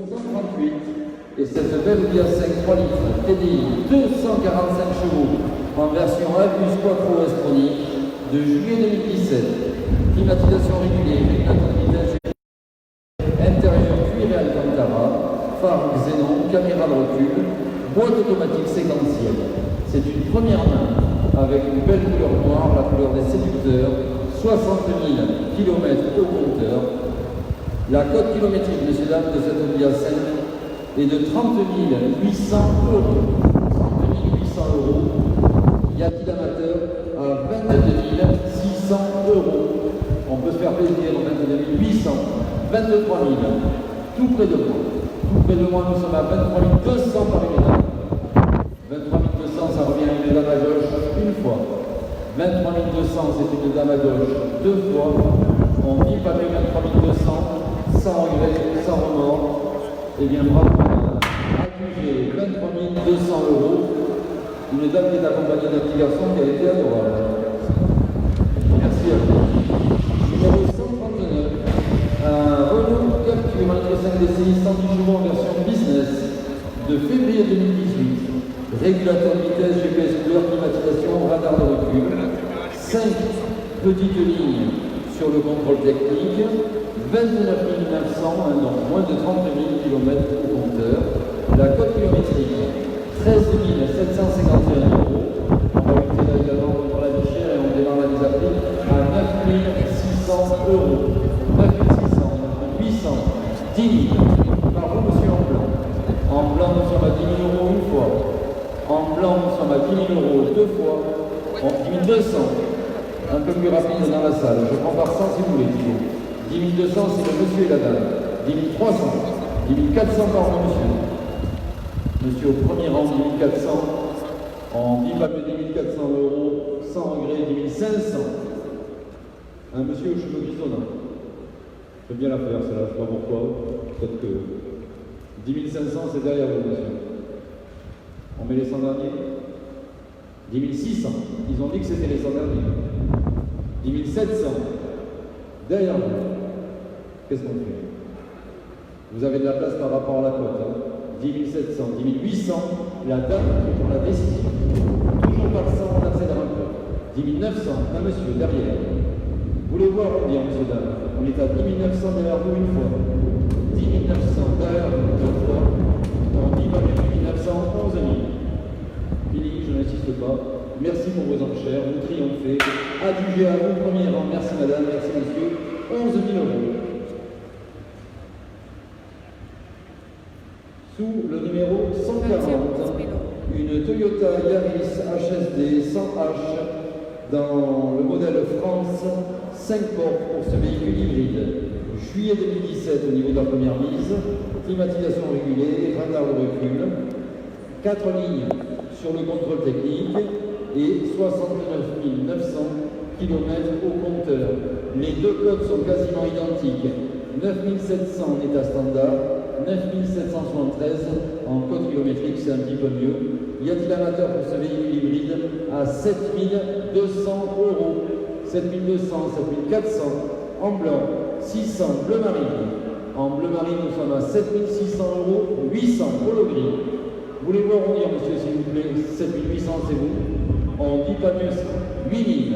138 et cette Veolia 5 3 litres TDI 245 chevaux en version Abus Quattro S-Tronic de juillet 2017. Climatisation régulière, régulateur de vitesse, intérieur cuir et Alcantara, phare xénon, caméra de recul, boîte automatique séquentielle. C'est une première main avec une belle couleur noire, la couleur des séducteurs, 60 000 km au compteur. La cote kilométrique, messieurs dames, de cette Veolia 5 est de 30 800 euros. 30 800 euros. Il y a qui d'amateur à 22 600 euros. On peut se faire plaisir, 22 800, 23 000. Tout près de moi. Tout près de moi, nous sommes à 23 200 par une dame. 23 200, ça revient à une dame à gauche une fois. 23 200, c'est une dame à gauche deux fois. On dit pas mieux 23 200. Sans regret, sans remords, et bien bravo, accusé 23 200 euros, une dame qui est accompagnée d'un petit garçon qui a été adorable. Merci à vous. Numéro 139, un Renault Captur 1.5 DCI 110 chevaux en version business de février 2018, régulateur de vitesse, GPS couleur, climatisation, radar de recul, 5 petites lignes sur le contrôle technique, 29 900, donc moins de 30 000 km au compteur. La cote kilométrique, 13 751 euros. On va lutter là également contre la vie chère et on démarre la mise à prix à 9 600 euros. 9 600, 800, 10 000. Par vous, monsieur, en blanc. En blanc, nous sommes à 10 000 euros une fois. En blanc, nous sommes à 10 000 euros deux fois. En 10 200. Un peu plus rapide dans la salle. Je prends par 100 si vous voulez, Thibaut. 10 200, c'est le monsieur et la dame. 10 300, 10 400 par mois, monsieur. Monsieur au premier rang, 10 400. En bip à 10 400 euros, sans regret, 10 500. Un monsieur aux cheveux grisonnants. J'aime bien la faire, celle-là, je ne sais pas pourquoi. Peut-être que 10 500, c'est derrière vous, monsieur. On met les 100 derniers. 10 600. Ils ont dit que c'était les 100 derniers. 10 700. Derrière vous. Qu'est-ce qu'on fait? Vous avez de la place par rapport à la cote. Hein. 10 700, 10 800, la dame qui prend la décision. Toujours par 100, on accélère un peu. 10 900, un monsieur derrière. Vous voulez voir on dit, monsieur dame? On est à 10 900 derrière vous une fois. 10 900 derrière vous deux fois. On dit pas 10 900, 11 000. Fini, je n'insiste pas. Merci pour vos enchères, vous triomphez. Adjugé à vous, premier rang. Merci madame, merci monsieur. 11 000 euros. Sous le numéro 140, une Toyota Yaris HSD 100H dans le modèle France, 5 portes pour ce véhicule hybride. Juillet 2017 au niveau de la première mise, climatisation régulée, radar de recul, 4 lignes sur le contrôle technique et 69 900 km au compteur. Les deux codes sont quasiment identiques. 9 700 en état standard, 9 773 en code kilométrique, c'est un petit peu mieux. Y a-t-il amateur pour ce véhicule hybride à 7 200 euros? 7 200, 7 400 en blanc, 600 bleu marine. En bleu marine, nous sommes à 7 600 euros, 800 polo gris. Voulez-vous arrondir, monsieur, s'il vous plaît? 7 800, c'est vous. On dit pas mieux, 8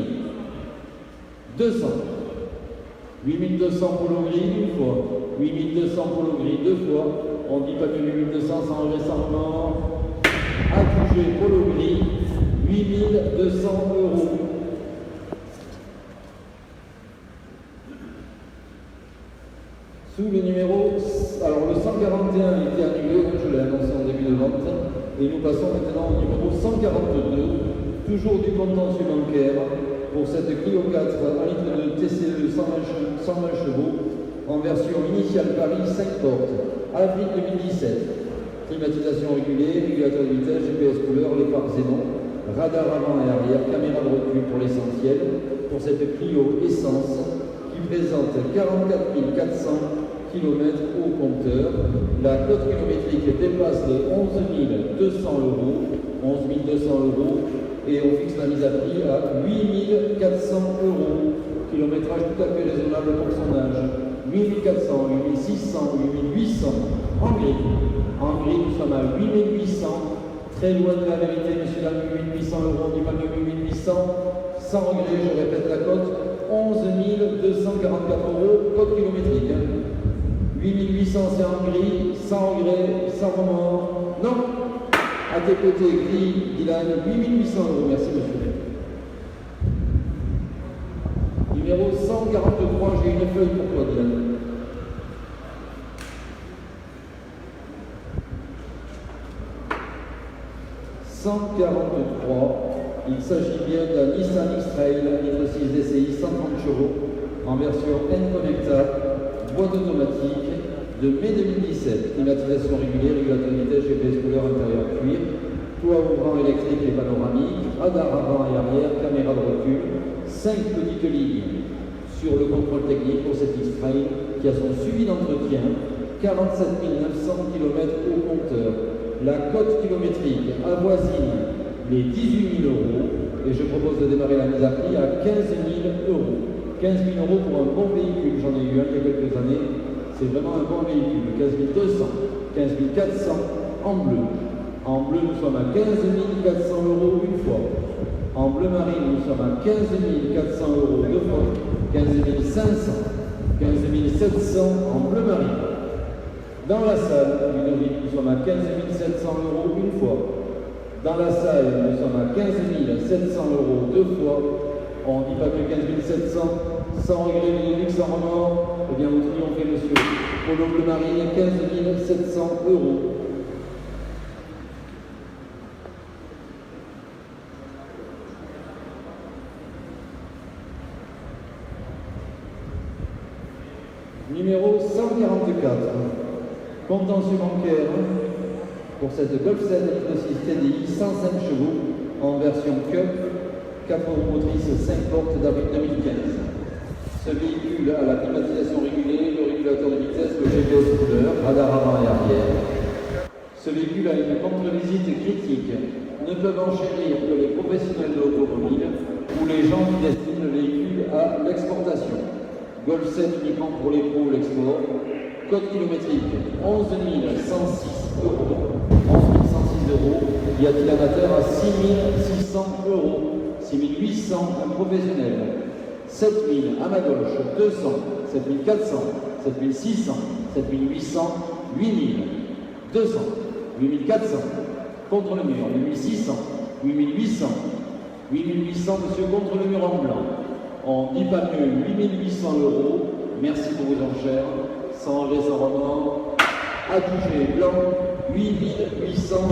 200. 8200 polo gris une fois, 8200 polo gris deux fois, on dit pas que 8200 sans regret sans remords. Accugé polo gris, 8200 euros. Sous le numéro, alors le 141 a été annulé, je l'ai annoncé en début de vente, et nous passons maintenant au numéro 142, toujours du contentieux bancaire, pour cette Clio 4, 1 litre de TCE 120 chevaux, en version initiale Paris 5 portes, avril 2017. Climatisation régulée, régulateur de vitesse, GPS couleur, les phares xénon, radar avant et arrière, caméra de recul pour l'essentiel, pour cette Clio essence qui présente 44 400 km au compteur. La cote kilométrique dépasse les 11 200 euros, 11 200 euros, et on fixe la mise à prix à 8 400 euros. Kilométrage tout à fait raisonnable pour son âge. 8400, 8600, 8800. En gris. En gris, nous sommes à 8800. Très loin de la vérité, messieurs, dames, 8800 €, on dit pas mieux 8800. Sans regret, je répète la cote, 11 244 €, cote kilométrique. 8800, c'est en gris, sans regret, sans remords. Non, à tes côtés, gris, Dylan, 8800 €, merci monsieur. Numéro 143, j'ai une feuille pour toi, Dylan. 143, il s'agit bien d'un Nissan X-Trail, litre 6 DCI, 130 chevaux, en version N-Connecta, boîte automatique, de mai 2017, climatisation régulière, régulateur de vitesse, GPS couleur intérieur cuir, toit ouvrant électrique et panoramique, radar avant et arrière, caméra de recul, 5 petites lignes sur le contrôle technique pour cet X-Trail qui a son suivi d'entretien, 47 900 km au compteur. La cote kilométrique avoisine les 18 000 € et je propose de démarrer la mise à prix à 15 000 €. 15 000 € pour un bon véhicule, j'en ai eu un il y a quelques années, c'est vraiment un bon véhicule. 15 200, 15 400 en bleu. En bleu, nous sommes à 15 400 € une fois. En bleu marine, nous sommes à 15 400 € deux fois. 15 500, 15 700 en bleu marine. Dans la salle, nous sommes à 15 700 € une fois. Dans la salle, nous sommes à 15 700 € deux fois. On dit pas que 15 700, sans regret, sans remords. Eh bien, vous triomphez, monsieur. Polo bleu marine, 15 700 €. Numéro 144. Contentieux bancaire pour cette Golf 7 6 TDI 105 chevaux en version Cup, 4 roues motrices 5 portes d'avril 2015. Ce véhicule a la climatisation régulée, le régulateur de vitesse, le GPS couleur, radar avant et arrière. Ce véhicule a une contre-visite critique. Ne peuvent enchérir que les professionnels de l'automobile ou les gens qui destinent le véhicule à l'exportation. Golf 7 uniquement pour les pros ou l'export. Code kilométrique 11 106 €. 11 106 €. Y a-t-il amateur à 6 600 €. 6 800 un professionnel. 7 000 à ma gauche. 200. 7 400. 7 600. 7 800. 8 000. 200. 8 400. Contre le mur. 8 600. 8 800. 8 800, monsieur, contre le mur en blanc. On dit pas mieux, 8 800 €. Merci pour vos enchères. Sans regret, sans remords. À toucher blanc, 8 800 €.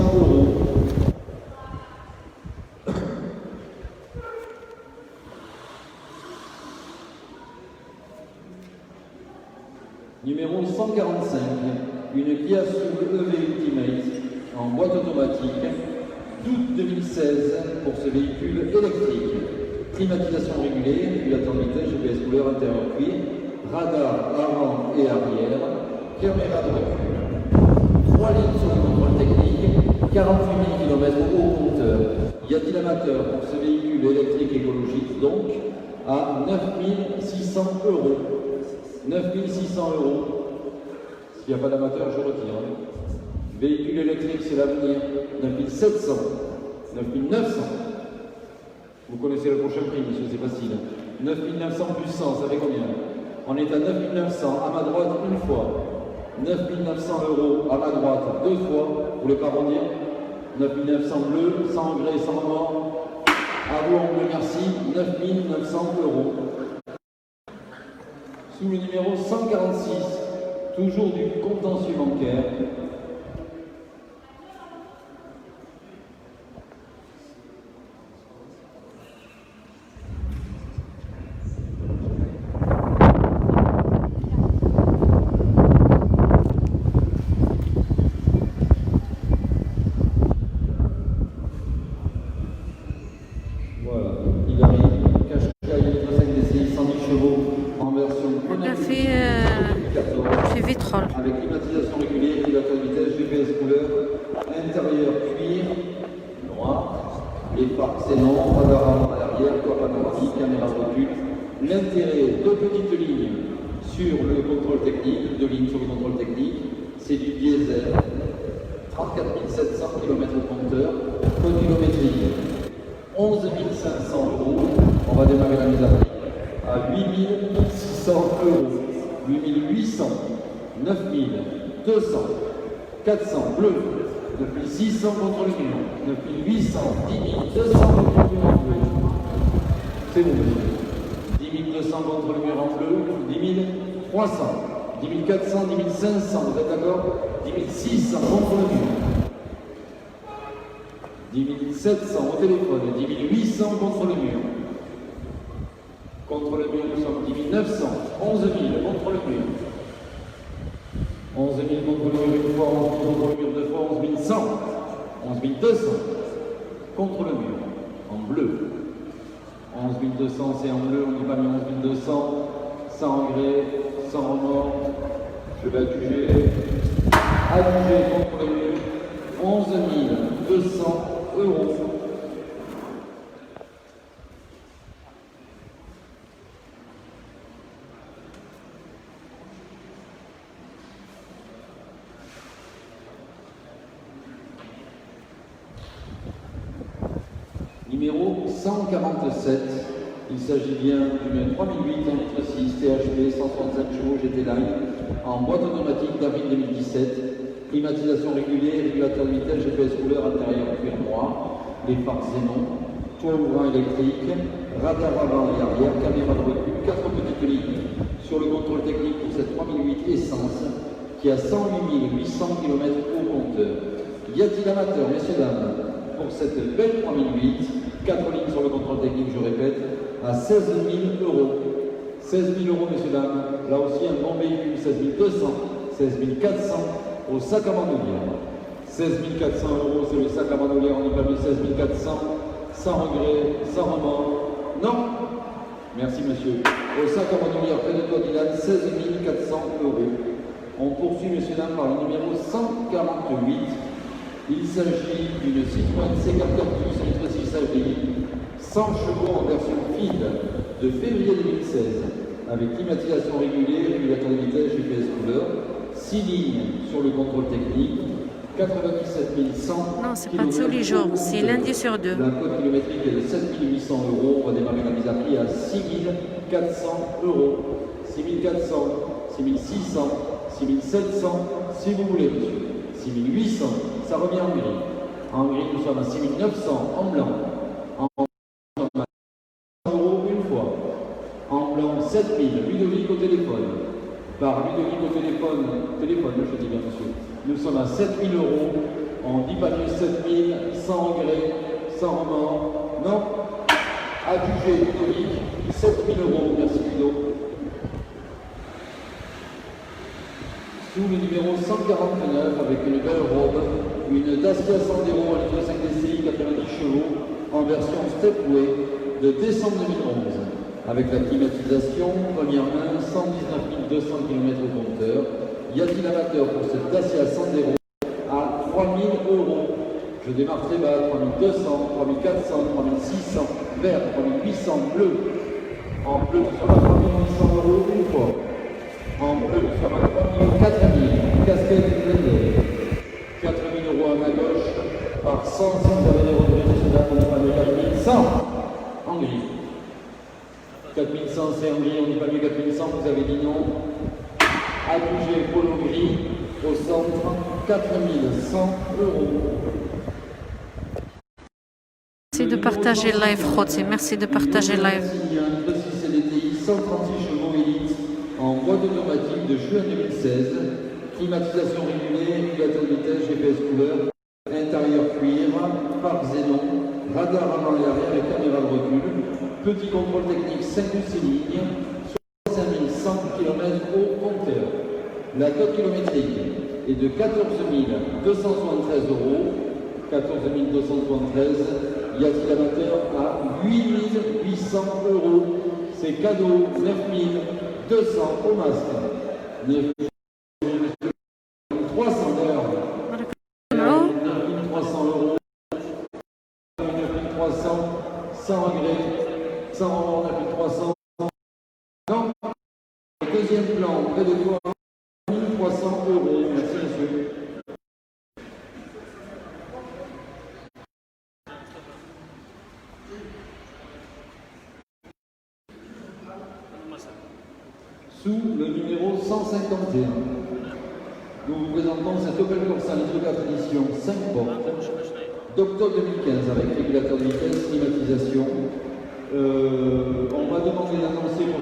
Numéro 145, une Kia Soul EV Ultimate en boîte automatique, d'août 2016 pour ce véhicule électrique. Climatisation régulée, régulateur de vitesse, GPS couleur intérieur cuir, radar avant et arrière, caméra de recul. 3 lignes sur le contrôle technique, 48 000 km au compteur. Y a-t-il amateur pour ce véhicule électrique écologique donc à 9 600 €. 9 600 €. S'il n'y a pas d'amateur, je retire. Véhicule électrique, c'est l'avenir. 9 700. 9 900. Vous connaissez le prochain prix, monsieur, c'est facile. 9 900 plus 100, ça fait combien? On est à 9 900, à ma droite une fois. 9 900 € à ma droite deux fois. Vous voulez pas arrondir? 9 900 bleu, sans regret, sans remords. À vous, on vous merci. 9 900 €. Sous le numéro 146, toujours du contentieux bancaire. Voilà, il arrive, Qashqai, 5 DCI, 110 chevaux en version connectée. C'est vitrol. Avec climatisation régulière, régulateur de vitesse, GPS couleur, intérieur cuir, noir, les phares xénon, radar avant à l'arrière, toit panoramique, caméra de recul. L'intérêt, deux petites lignes sur le contrôle technique, 2 lignes sur le contrôle technique, c'est du diesel, 34 700 km au compteur, code kilométrique, 11 500 €. On va démarrer la mise à prix à 8 600 €, 8 800, 9 200, 400 bleu, 9 600 contre le mur, 9 800, 10 200 contre le mur en bleu. C'est bon, monsieur. 10 200 contre le mur en bleu, 10 300, 10 400, 10 500, vous êtes d'accord? 10 600 contre le mur. 10 700 au téléphone, 10 800 contre le mur. Contre le mur, nous sommes 10 900, 11 000 contre le mur. 11 000 contre le mur une fois, 11 000 contre le mur deux fois, 11 100, 11 200 contre le mur, en bleu. 11 200, c'est en bleu, on n'y pas mis 11 200, sans regret, sans remords. Je vais adjuger contre le mur, 11 200 €. Numéro 147, il s'agit bien d'une 3008 1,6 litre THP 135 chevaux GT Line en boîte automatique d'avril 2017, climatisation régulée, régulateur de vitesse, GPS couleur intérieur cuir noir, les phares xénon, toit ouvrant électrique, radar avant et arrière, caméra de recul, 4 petites lignes sur le contrôle technique pour cette 3008 essence qui a 108 800 km au compteur. Y a-t-il amateur, messieurs, dames, pour cette belle 3008, 4 lignes sur le contrôle technique, je répète, à 16 000 €. 16 000 €, messieurs, dames. Là aussi, un bon véhicule, 16 200, 16 400 au sac à bandoulière. 16 400 €, c'est le sac à bandoulière, on y va mis 16 400, sans regret, sans remords. Non. Merci, monsieur. Au sac à bandoulière, près de toi, Dylan, 16 400 €. On poursuit, messieurs, dames, par le numéro 148. Il s'agit d'une Citroën C4 Cactus litre 6 HDI, 100 chevaux en version feed de février 2016, avec climatisation régulée, régulateur de vitesse, GPS couleur, 6 lignes sur le contrôle technique, 97 100. Non, c'est pas tous les jours, c'est lundi sur deux. La cote kilométrique est de 7 800 €. On va démarrer la mise à prix à 6 400 €. 6 400, 6 600, 6 700, si vous voulez, monsieur. 6 800, ça revient en gris. En gris, nous sommes à 6 900 en blanc. En blanc, nous sommes à 100 € une fois. En blanc, 7 000. Ludovic au téléphone. Par Ludovic au téléphone, je dis bien, monsieur. Nous sommes à 7 000 €. On dit pas mieux 7 000, sans regret, sans remords. Non. Adjugé Ludovic, 7 000 €. Merci Ludo. Sous le numéro 149 avec une belle robe, une Dacia Sandero 1,5 litre DCI 90 chevaux en version Stepway de décembre 2011 avec la climatisation, première main, 119 200 km au compteur. Y a-t-il amateur pour cette Dacia Sandero à 3 000 €? Je démarre très bas, 3 200, 3 400, 3 600, vert, 3 800, bleu. En bleu, nous sommes à 3 800 € une fois. En bleu, nous sommes à 3 4 000, casquette blindée. 4 000 € à ma gauche, par 100, si vous avez des regrets, messieurs, dames, on n'est pas mieux 4 100 en gris. 4 100, c'est en gris, on n'est pas mieux 4 100, vous avez dit non. Adjugé polo gris, au centre, 4 100 €. Merci de partager le live, Khotsi. Merci de partager le live. 136 chevaux élite en boîte automatique de juin 2016, climatisation régulée, régulateur de vitesse, GPS couleur, intérieur cuir, pare xénon, radar avant et arrière et caméra de recul, petit contrôle technique 5 ou 6 lignes, 65 100 km au compteur. La cote kilométrique est de 14 273 €, 14 273. Y a-t-il amateur à 8 800 €? C'est cadeau, 9 200 au masque. 9 300 d'heure. 9 300 €. 9 300, sans regret, sans remords, 9 300. Non. Le deuxième plan. sous le numéro 151. Nous vous présentons cette Opel Corsa Nitro 4 édition 5 portes d'octobre 2015 avec régulateur de vitesse, climatisation. On m'a demandé d'annoncer pour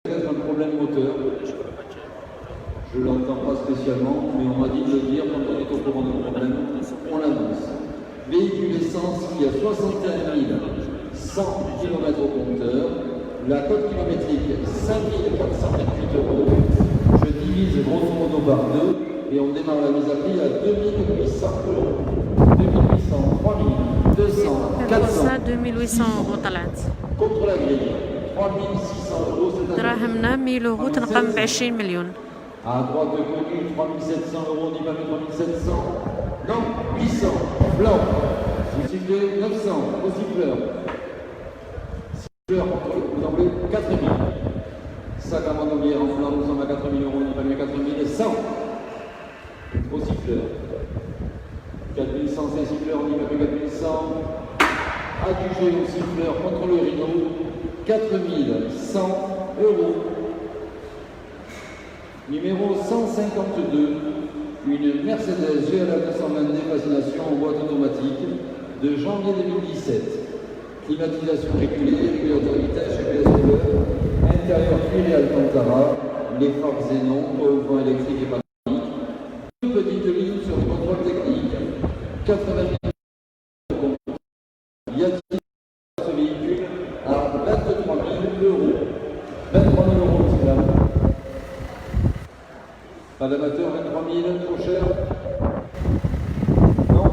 peut-être un problème moteur. Je ne l'entends pas spécialement, mais on m'a dit de le dire quand on est au courant d'un problème, on l'annonce. Véhicule essence qui a 61 100 km au compteur, la cote kilométrique 5428 €. Je divise grosso modo par 2 et on démarre la mise à prix à 2800 €. 2800, 3000, 200, 400. 2800 euros طلعت. Contre la grille, 3600 €. C'est un دراهمنا 1000 euros تنقم ب 20 مليون. à droite connu, 3700 €, on y va mettre 3700. Non, 800, blanc. Vous sifflez 900, au siffleur. Siffleur, vous enlevez 4000. Sac à bandolière en flanc, nous sommes à 4000 €, on y va mettre 4100. Au siffleur. 4100, c'est un siffleur, on y va mettre 4100. Adjugé au siffleur contre le rideau, 4100 €. Numéro 152, une Mercedes GLA 220 Fascination en boîte automatique de janvier 2017. Climatisation régulée, régulateur de vitesse, GPS couleur, intérieur cuir et Alcantara, les phares xénon, au vent électrique et panoramique. Une petite ligne sur le contrôle technique. 80 000 €. Y a-t-il ce véhicule à 23 000 €? 23 000 €, monsieur là. Pas d'amateur, 23 000, trop cher? Non.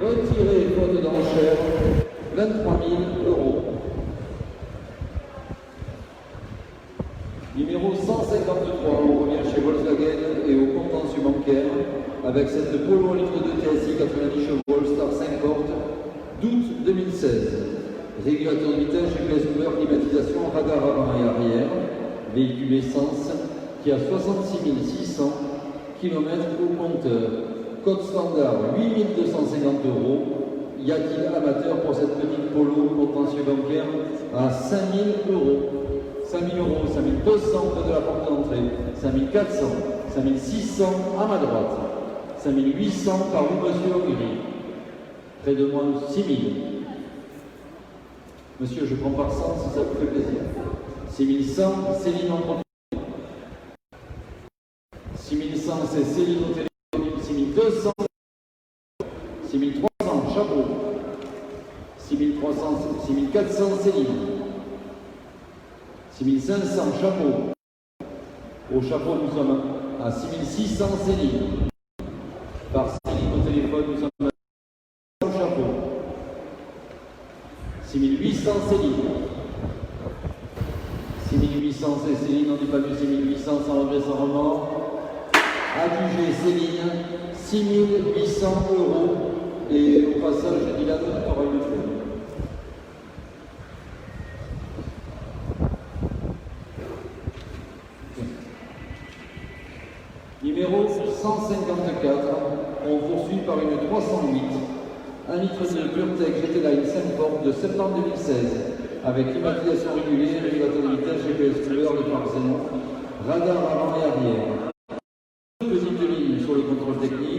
Retirez faute d'enchère, 23 000 €. Numéro 153, on revient chez Volkswagen et au contentieux bancaire avec cette Polo litre de TSI 90 chevaux Star 5 portes d'août 2016. Régulateur de vitesse, GPS couleur, climatisation, radar avant et arrière, véhicule essence qui a 66 600 km au compteur. Code standard 8 250 €. Y a-t-il amateur pour cette petite Polo contentieux bancaire à 5 000 €? 5 000 €, 5 200 près de la porte d'entrée, 5 400, 5 600 à ma droite, 5 800 par vous, monsieur Auguri. Près de moi, 6 000. Monsieur, je prends par 100 si ça vous fait plaisir. 6 100, Céline en premier. 6 100, c'est Céline au téléphone. 6 200, 6 300, chapeau. 6 300, 6 400, Céline. 6 500, chapeau. Au chapeau, nous sommes à 6 600, Céline. Par Céline au téléphone, nous sommes à 100 chapeau. 6 800, Céline. 6 800, c'est Céline, on n'est pas mieux 6 800, sans regret, sans remords. Adjugé, Céline, 6 800 €. Et au passage, je dis là, tu auras une feuille. Numéro 154, on poursuit par une 308, 1 litre de PureTech GT-Line 5 portes de septembre 2016, avec climatisation régulée, régulateur de vitesse, GPS couleur, le pare xénon, radar avant et arrière. Petite ligne sur le contrôle technique.